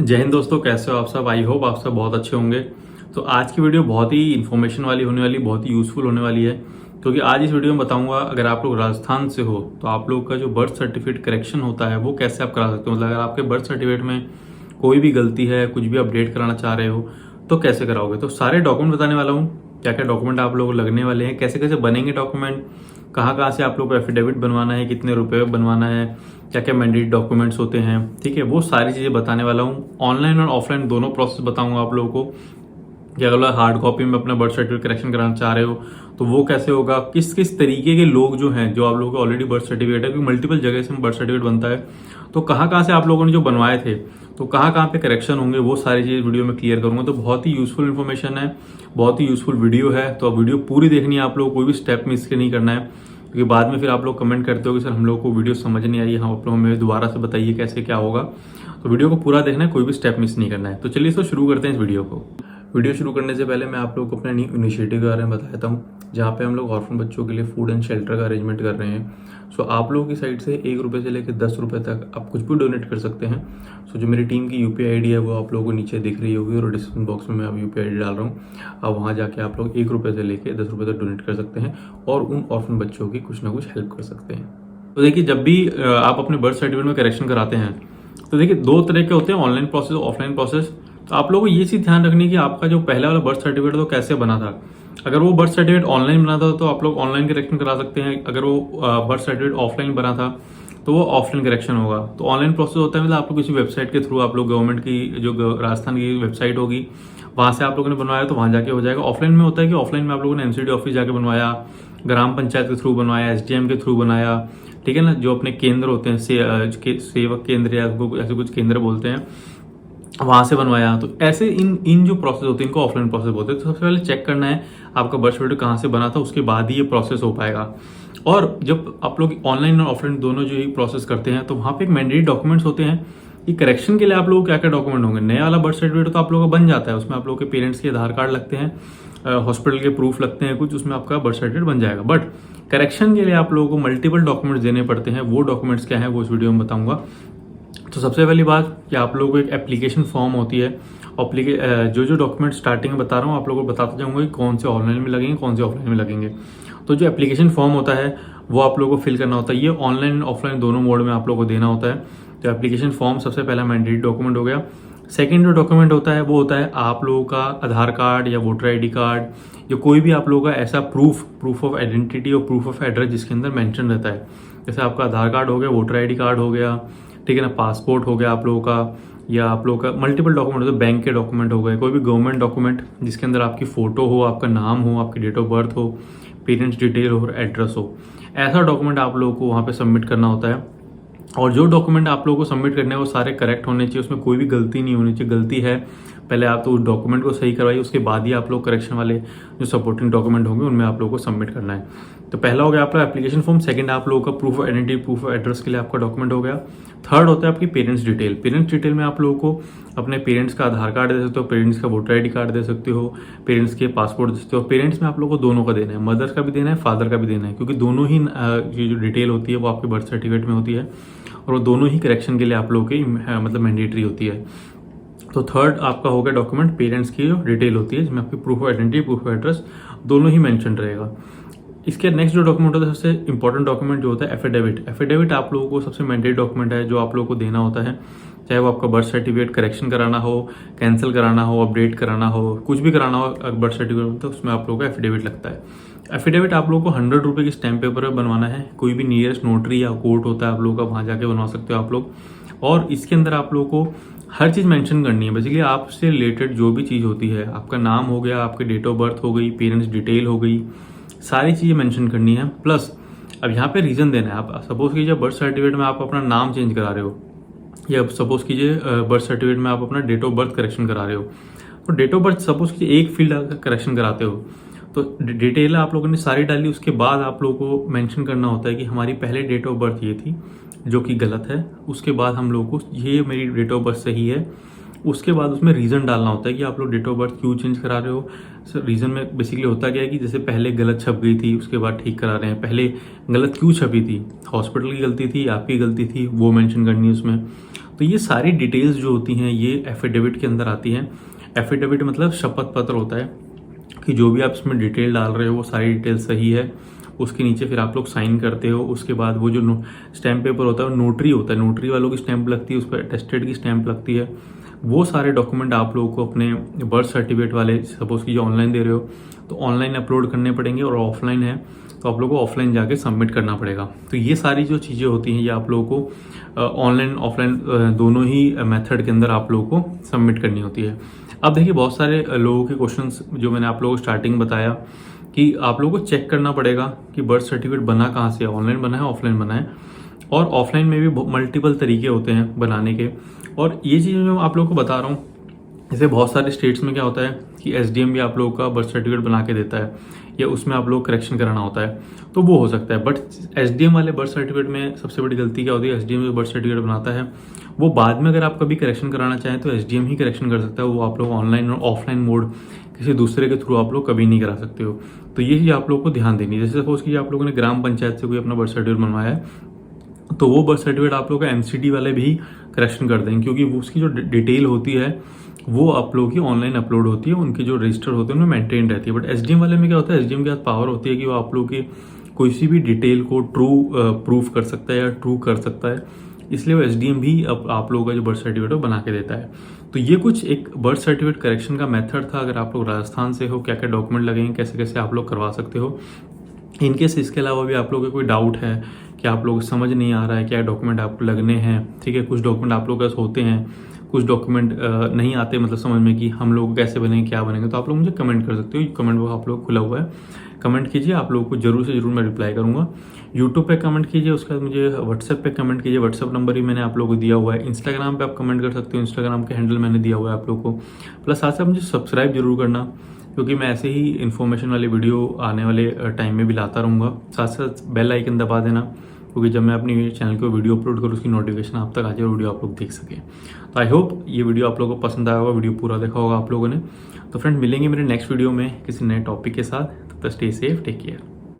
जय हिंद दोस्तों, कैसे हो आप सब। आई होप आप सब बहुत अच्छे होंगे। तो आज की वीडियो बहुत ही इन्फॉर्मेशन वाली होने वाली, बहुत ही यूजफुल होने वाली है, क्योंकि आज इस वीडियो में बताऊंगा अगर आप लोग राजस्थान से हो तो आप लोग का जो बर्थ सर्टिफिकेट करेक्शन होता है वो कैसे आप करा सकते हो। मतलब अगर आपके बर्थ सर्टिफिकेट में कोई भी गलती है, कुछ भी अपडेट कराना चाह रहे हो तो कैसे कराओगे। तो सारे डॉक्यूमेंट बताने वाला हूँ, क्या क्या डॉक्यूमेंट आप लोग लगने वाले हैं, कैसे कैसे बनेंगे डॉक्यूमेंट, कहाँ कहाँ से आप लोग को एफिडेविट बनवाना है, कितने रुपए बनवाना है, क्या क्या मैंडेटरी डॉक्यूमेंट्स होते हैं। ठीक है, वो सारी चीज़ें बताने वाला हूँ। ऑनलाइन और ऑफलाइन दोनों प्रोसेस बताऊंगा आप लोगों को कि अगर हार्ड कॉपी में अपना बर्थ सर्टिफिकेट करेक्शन कराना चाह रहे हो तो वो कैसे होगा, किस किस तरीके के लोग जो हैं, जो आप लोगों को ऑलरेडी बर्थ सर्टिफिकेट है, क्योंकि मल्टीपल जगह से बर्थ सर्टिफिकेट बनता है, तो कहाँ कहाँ से आप लोगों ने जो बनवाए थे तो कहाँ कहाँ पे करेक्शन होंगे, वो सारी चीज़ वीडियो में क्लियर करूंगा। तो बहुत ही यूजफुल इन्फॉर्मेशन है, बहुत ही यूजफुल वीडियो है। तो अब वीडियो पूरी देखनी है आप लोग, कोई भी स्टेप मिस के नहीं करना है, क्योंकि बाद में फिर आप लोग कमेंट करते हो कि सर हम लोग को वीडियो समझ नहीं आई, हम आप लोग हमें दोबारा से बताइए कैसे क्या होगा। तो वीडियो को पूरा देखना है, कोई भी स्टेप मिस नहीं करना है। तो चलिए इसको शुरू करते हैं इस वीडियो को। वीडियो शुरू करने से पहले मैं आप लोगों को अपने इनिशिएटिव के बारे में बता देता हूँ, जहाँ पे हम लोग ऑर्फन बच्चों के लिए फूड एंड शेल्टर का अरेंजमेंट कर रहे हैं। सो आप लोगों की साइड से 1 रुपये से लेकर 10 रुपये तक आप कुछ भी डोनेट कर सकते हैं। सो जो मेरी टीम की यूपीआई आईडी है वो आप लोगों को नीचे दिख रही होगी और डिस्क्रिप्शन बॉक्स में मैं अब यूपीआई आईडी डाल रहा हूँ। अब वहाँ जाके आप लोग 1 रुपये से लेकर 10 रुपये तक डोनेट कर सकते हैं और उन ऑर्फन बच्चों की कुछ ना कुछ हेल्प कर सकते हैं। तो देखिए, जब भी आप अपने बर्थ सर्टिफिकेट में करेक्शन कराते हैं तो देखिए 2 तरह के होते हैं, ऑनलाइन प्रोसेस और ऑफलाइन प्रोसेस। तो आप लोगों को ये चीज़ ध्यान रखनी है कि आपका जो पहला वाला बर्थ सर्टिफिकेट तो कैसे बना था। अगर वो बर्थ सर्टिफिकेट ऑनलाइन बना था तो आप लोग ऑनलाइन करेक्शन करा सकते हैं। अगर वो बर्थ सर्टिफिकेट ऑफलाइन बना था तो वो ऑफलाइन करेक्शन होगा। तो ऑनलाइन प्रोसेस होता है, मतलब आप लोग किसी वेबसाइट के थ्रू, आप लोग गवर्नमेंट की जो राजस्थान की वेबसाइट होगी वहाँ से आप लोगों ने बनवाया तो वहाँ जाके हो जाएगा। ऑफलाइन में होता है कि ऑफलाइन में आप लोगों ने एमसीडी ऑफिस जाके बनवाया, ग्राम पंचायत के थ्रू बनवाया, एसडीएम के थ्रू बनाया, ठीक है ना। जो अपने केंद्र होते हैं, सेवक केंद्र या ऐसे कुछ केंद्र बोलते हैं, वहां से बनवाया। तो ऐसे इन जो प्रोसेस होते हैं इनको ऑफलाइन प्रोसेस बोलते हैं। तो सबसे पहले चेक करना है आपका बर्थ सर्टिफिकेट कहाँ से बना था, उसके बाद ही ये प्रोसेस हो पाएगा। और जब आप लोग ऑनलाइन और ऑफलाइन दोनों जो ये प्रोसेस करते हैं तो वहाँ पे एक मैंडेटरी डॉक्यूमेंट्स होते हैं कि करेक्शन के लिए आप लोगों को क्या क्या डॉक्यूमेंट होंगे। नया वाला बर्थ सर्टिफिकेट तो आप लोगों का बन जाता है, उसमें आप लोगों के पेरेंट्स के आधार कार्ड लगते हैं, हॉस्पिटल के प्रूफ लगते हैं कुछ, उसमें आपका बर्थ सर्टिफिकेट बन जाएगा। बट करेक्शन के लिए आप लोगों को मल्टीपल डॉक्यूमेंट्स देने पड़ते हैं। वो डॉक्यूमेंट्स क्या है वो इस वीडियो में बताऊंगा। तो सबसे पहली बात कि आप लोगों को एक एप्लीकेशन फॉर्म होती है। जो डॉक्यूमेंट स्टार्टिंग में बता रहा हूँ आप लोगों को बताता जाऊंगा कि कौन से ऑनलाइन में लगेंगे, कौन से ऑफलाइन में लगेंगे। तो जो एप्लीकेशन फॉर्म होता है वो आप लोगों को फिल करना होता है। ये ऑनलाइन ऑफलाइन दोनों मोड में आप लोगों को देना होता है। तो एप्लीकेशन फॉर्म सबसे पहला मैंडेटरी डॉक्यूमेंट हो गया। सेकेंड जो डॉक्यूमेंट होता है वो होता है आप लोगों का आधार कार्ड या वोटर आईडी कार्ड या कोई भी आप लोगों का ऐसा प्रूफ ऑफ आइडेंटिटी और प्रूफ ऑफ एड्रेस जिसके अंदर मेंशन रहता है। जैसे आपका आधार कार्ड हो गया, वोटर आईडी कार्ड हो गया, ठीक है ना, पासपोर्ट हो गया आप लोगों का, या आप लोगों का मल्टीपल डॉक्यूमेंट होते हैं, बैंक के डॉक्यूमेंट हो गए, कोई भी गवर्नमेंट डॉक्यूमेंट जिसके अंदर आपकी फोटो हो, आपका नाम हो, आपकी डेट ऑफ बर्थ हो, पेरेंट्स डिटेल हो और एड्रेस हो, ऐसा डॉक्यूमेंट आप लोगों को वहाँ पे सबमिट करना होता है। और जो डॉक्यूमेंट आप लोगों को सबमिट करने हैं वो सारे करेक्ट होने चाहिए, उसमें कोई भी गलती नहीं होनी चाहिए। गलती है पहले आप तो उस डॉक्यूमेंट को सही करवाइए, उसके बाद ही आप लोग करेक्शन वाले जो सपोर्टिंग डॉक्यूमेंट होंगे उनमें आप लोगों को सबमिट करना है। तो पहला हो गया आपका एप्लीकेशन फॉर्म। सेकंड आप लोगों का proof of identity, proof of address के लिए आपका डॉक्यूमेंट हो गया। थर्ड होता है आपकी पेरेंट्स डिटेल। पेरेंट्स डिटेल में आप लोगों को अपने पेरेंट्स का आधार कार्ड दे सकते हो, पेरेंट्स का वोटर आईडी कार्ड दे सकते हो, पेरेंट्स के पासपोर्ट दे सकते हो। पेरेंट्स में आप लोगों को दोनों का देना है, मदर का भी देना है, फादर का भी देना है, क्योंकि दोनों ही ये जो डिटेल होती है वो आपके बर्थ सर्टिफिकेट में होती है और वो दोनों ही करेक्शन के लिए आप लोगों की मतलब मैंडेटरी होती है। तो थर्ड आपका हो गया डॉक्यूमेंट पेरेंट्स की जो डिटेल होती है, जिसमें आपकी proof of identity, proof of address दोनों ही मेंशन रहेगा। इसके नेक्स्ट जो डॉक्यूमेंट होता है, सबसे इंपॉर्टेंट डॉक्यूमेंट जो होता है एफिडेविट। एफिडेविट आप लोगों को सबसे मैंडेटरी डॉक्यूमेंट है जो आप लोगों को देना होता है, चाहे वो आपका बर्थ सर्टिफिकेट करेक्शन कराना हो, कैंसिल कराना हो, अपडेट कराना हो, कुछ भी कराना हो बर्थ सर्टिफिकेट, तो उसमें आप लोगों को एफिडेविट लगता है। एफिडेविट आप लोगों को 100 रुपये की स्टैम्प पेपर पर बनवाना है। कोई भी नियरेस्ट नोटरी या कोर्ट होता है आप लोगों का, वहाँ जाके बनवा सकते हो आप लोग। और इसके अंदर आप लोगों को हर चीज़ मेंशन करनी है। बेसिकली आपसे रिलेटेड जो भी चीज़ होती है, आपका नाम हो गया, आपकी डेट ऑफ बर्थ हो गई, पेरेंट्स डिटेल हो गई, सारी चीज़ें मेंशन करनी है। प्लस अब यहाँ पे रीज़न देना है। आप सपोज कीजिए बर्थ सर्टिफिकेट में आप अपना नाम चेंज करा रहे हो, या सपोज कीजिए बर्थ सर्टिफिकेट में आप अपना डेट ऑफ बर्थ करेक्शन करा रहे हो। तो डेट ऑफ बर्थ सपोज कीजिए एक फील्ड करेक्शन कराते हो तो डिटेल आप लोगों ने सारी डाली, उसके बाद आप लोगों को मेंशन करना होता है कि हमारी पहले डेट ऑफ बर्थ ये थी जो कि गलत है, उसके बाद हम लोगों को ये मेरी डेट ऑफ बर्थ सही है, उसके बाद उसमें रीज़न डालना होता है कि आप लोग डेट ऑफ बर्थ क्यों चेंज करा रहे हो। सर रीज़न में बेसिकली होता क्या है कि जैसे पहले गलत छप गई थी उसके बाद ठीक करा रहे हैं, पहले गलत क्यों छपी थी, हॉस्पिटल की गलती थी, आपकी गलती थी, वो मेंशन करनी है उसमें। तो ये सारी डिटेल्स जो होती हैं ये एफिडेविट के अंदर आती हैं। एफिडेविट मतलब शपथ पत्र होता है कि जो भी आप इसमें डिटेल डाल रहे हो वो सारी डिटेल सही है। उसके नीचे फिर आप लोग साइन करते हो। उसके बाद वो जो स्टैम्प पेपर होता है वो नोटरी होता है, नोटरी वालों की स्टैंप लगती है, उस पर अटेस्टेड की स्टैंप लगती है। वो सारे डॉक्यूमेंट आप लोगों को अपने बर्थ सर्टिफिकेट वाले, सपोज की जो ऑनलाइन दे रहे हो तो ऑनलाइन अपलोड करने पड़ेंगे, और ऑफलाइन है तो आप लोगों को ऑफलाइन जाके सबमिट करना पड़ेगा। तो ये सारी जो चीज़ें होती हैं ये आप लोगों को ऑनलाइन ऑफलाइन दोनों ही मेथड के अंदर आप लोगों को सबमिट करनी होती है। अब देखिए बहुत सारे लोगों के क्वेश्चंस जो मैंने आप लोगों को स्टार्टिंग बताया कि आप लोगों को चेक करना पड़ेगा कि बर्थ सर्टिफिकेट बना कहाँ से है, ऑनलाइन बना है ऑफलाइन बना है। और ऑफलाइन में भी मल्टीपल तरीके होते हैं बनाने के। और ये चीज़ मैं आप लोगों को बता रहा हूँ, जैसे बहुत सारे स्टेट्स में क्या होता है कि एसडीएम भी आप लोगों का बर्थ सर्टिफिकेट बना के देता है, या उसमें आप लोग करेक्शन कराना होता है, तो वो हो सकता है। बट एसडीएम वाले बर्थ सर्टिफिकेट में सबसे बड़ी गलती क्या होती है, एसडीएम जो बर्थ सर्टिफिकेट बनाता है वो बाद में अगर आप कभी करेक्शन कराना चाहें तो एसडीएम ही करेक्शन कर सकता है। वो आप लोग ऑनलाइन और ऑफलाइन मोड किसी दूसरे के थ्रू आप लोग कभी नहीं करा सकते हो। तो ये चीज़ आप लोगों को ध्यान देनी है। जैसे सपोज कि आप लोगों ने ग्राम पंचायत से कोई अपना बर्थ सर्टिफिकेट बनवाया है तो वो बर्थ सर्टिफिकेट आप लोग का एमसीडी वाले भी करेक्शन कर देंगे, क्योंकि वो उसकी जो डिटेल होती है वो आप लोगों की ऑनलाइन अपलोड होती है, उनके जो रजिस्टर होते हैं उनमें मेंटेन रहती है। बट एसडीएम वाले में क्या होता है, एसडीएम के पास पावर होती है कि वो आप लोग की कोई सी भी डिटेल को ट्रू प्रूफ कर सकता है या ट्रू कर सकता है, इसलिए वो एसडीएम भी आप लोगों का जो बर्थ सर्टिफिकेट बना के देता है। तो ये कुछ एक बर्थ सर्टिफिकेट करेक्शन का मेथड था। अगर आप लोग राजस्थान से हो, क्या क्या डॉक्यूमेंट लगेंगे, कैसे कैसे आप लोग करवा सकते हो। इनकेस इसके अलावा भी आप लोगों को कोई डाउट है कि आप लोग समझ नहीं आ रहा है क्या डॉक्यूमेंट आपको लगने हैं, ठीक है, कुछ डॉक्यूमेंट आप लोग के पास होते हैं, कुछ डॉक्यूमेंट नहीं आते मतलब समझ में कि हम लोग कैसे बनेंगे क्या बनेंगे, तो आप लोग मुझे कमेंट कर सकते हो। कमेंट बॉक्स आप लोग खुला हुआ है, कमेंट कीजिए, आप लोगों को जरूर से जरूर मैं रिप्लाई करूंगा। यूट्यूब पे कमेंट कीजिए, उसके बाद मुझे व्हाट्सएप पे कमेंट कीजिए, व्हाट्सएप नंबर भी मैंने आप लोगों को दिया हुआ है। इंस्टाग्राम पे आप कमेंट कर सकते हो, इंस्टाग्राम का हैंडल मैंने दिया हुआ है आप लोगों को। प्लस साथ साथ मुझे सब्सक्राइब जरूर करना, क्योंकि मैं ऐसे ही इन्फॉर्मेशन वाले वीडियो आने वाले टाइम में भी लाता रहूँगा। साथ साथ बेल आइकन दबा देना, क्योंकि जब मैं अपनी चैनल को वीडियो अपलोड करूँ उसकी नोटिफिकेशन आप तक आ जाए और वीडियो आप लोग देख सकें। तो आई होप ये वीडियो आप लोगों को पसंद आया होगा, वीडियो पूरा देखा होगा आप लोगों ने। तो फ्रेंड मिलेंगे मेरे नेक्स्ट वीडियो में किसी नए टॉपिक के साथ। तब तक स्टे सेफ, टेक केयर।